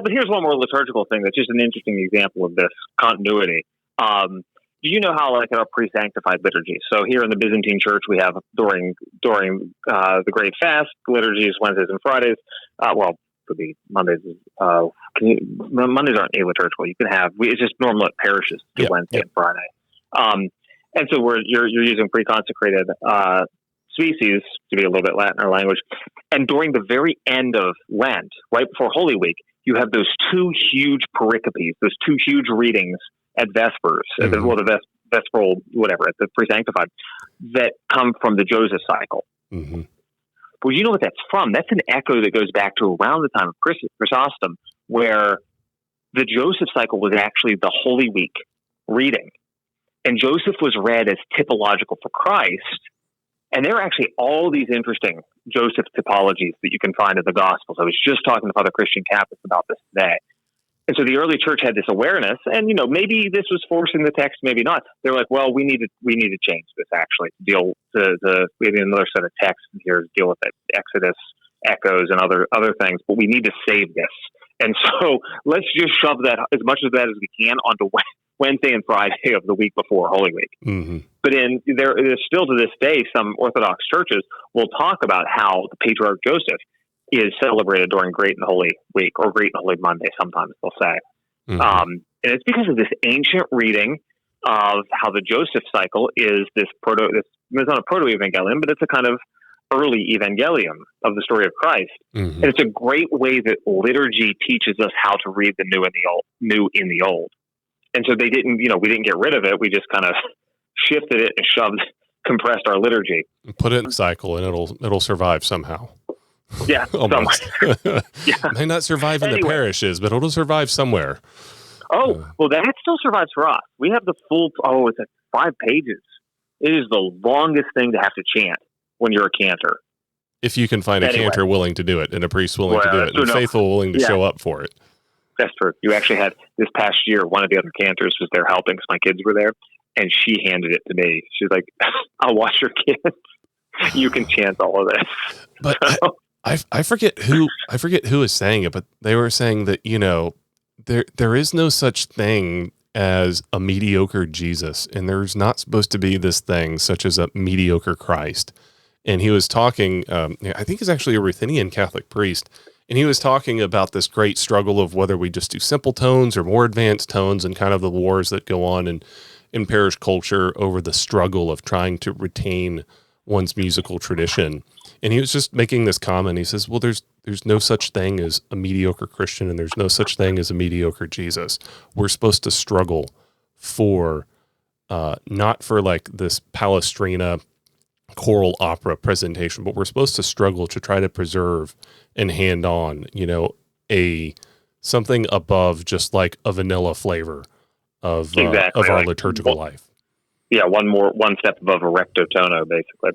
But here's one more liturgical thing that's just an interesting example of this continuity. Do you know how, like, in our pre-sanctified liturgy? So here in the Byzantine Church, we have during the Great Fast, liturgies Wednesdays and Fridays. Well, could be Mondays. Mondays aren't aliturgical. You can have it's just normal at parishes to Wednesday and Friday. And so you're using pre-consecrated species to be a little bit Latin or language. And during the very end of Lent, right before Holy Week, you have those two huge pericopes, those two huge readings at Vespers, at the Vesperal, whatever, at the pre-sanctified, that come from the Joseph cycle. Mm-hmm. Well, you know what that's from? That's an echo that goes back to around the time of Chrysostom, where the Joseph cycle was actually the Holy Week reading. And Joseph was read as typological for Christ. And there are actually all these interesting Joseph typologies that you can find in the Gospels. I was just talking to Father Christian Kappas about this today. And so the early church had this awareness, and, you know, maybe this was forcing the text, maybe not. They're like, well, we need to change this, actually, to we have another set of texts here to deal with the Exodus echoes and other things, but we need to save this. And so let's just shove that, as much of that as we can, onto Wednesday and Friday of the week before Holy Week. Mm-hmm. But there's still to this day, some Orthodox churches will talk about how the Patriarch Joseph is celebrated during Great and Holy Week, or Great and Holy Monday, sometimes they'll say. Mm-hmm. And it's because of this ancient reading of how the Joseph cycle is it's not a proto-evangelium, but it's a kind of early evangelium of the story of Christ. Mm-hmm. And it's a great way that liturgy teaches us how to read the new in the old. And so we didn't get rid of it. We just kind of shifted it and compressed our liturgy. Put it in a cycle, and it'll survive somehow. Yeah, almost. Yeah. May not survive in the parishes, but it'll survive somewhere. Oh, well, that still survives for us. We have the full. It's like 5 pages. It is the longest thing to have to chant when you're a cantor. If you can find a cantor willing to do it, and a priest willing to do it, and faithful willing to show up for it. That's true. You actually had this past year, one of the other cantors was there helping because my kids were there, and she handed it to me. She's like, "I'll watch your kids. You can chant all of this." But I forget who is saying it, but they were saying that, you know, there is no such thing as a mediocre Jesus, and there's not supposed to be this thing such as a mediocre Christ. And he was talking, I think he's actually a Ruthenian Catholic priest, and he was talking about this great struggle of whether we just do simple tones or more advanced tones, and kind of the wars that go on in parish culture over the struggle of trying to retain one's musical tradition. And he was just making this comment. He says, well, there's no such thing as a mediocre Christian, and there's no such thing as a mediocre Jesus. We're supposed to struggle for, not for like this Palestrina choral opera presentation, but we're supposed to struggle to try to preserve and hand on, you know, something above just like a vanilla flavor of our liturgical life. Yeah. One step above a recto tono, basically.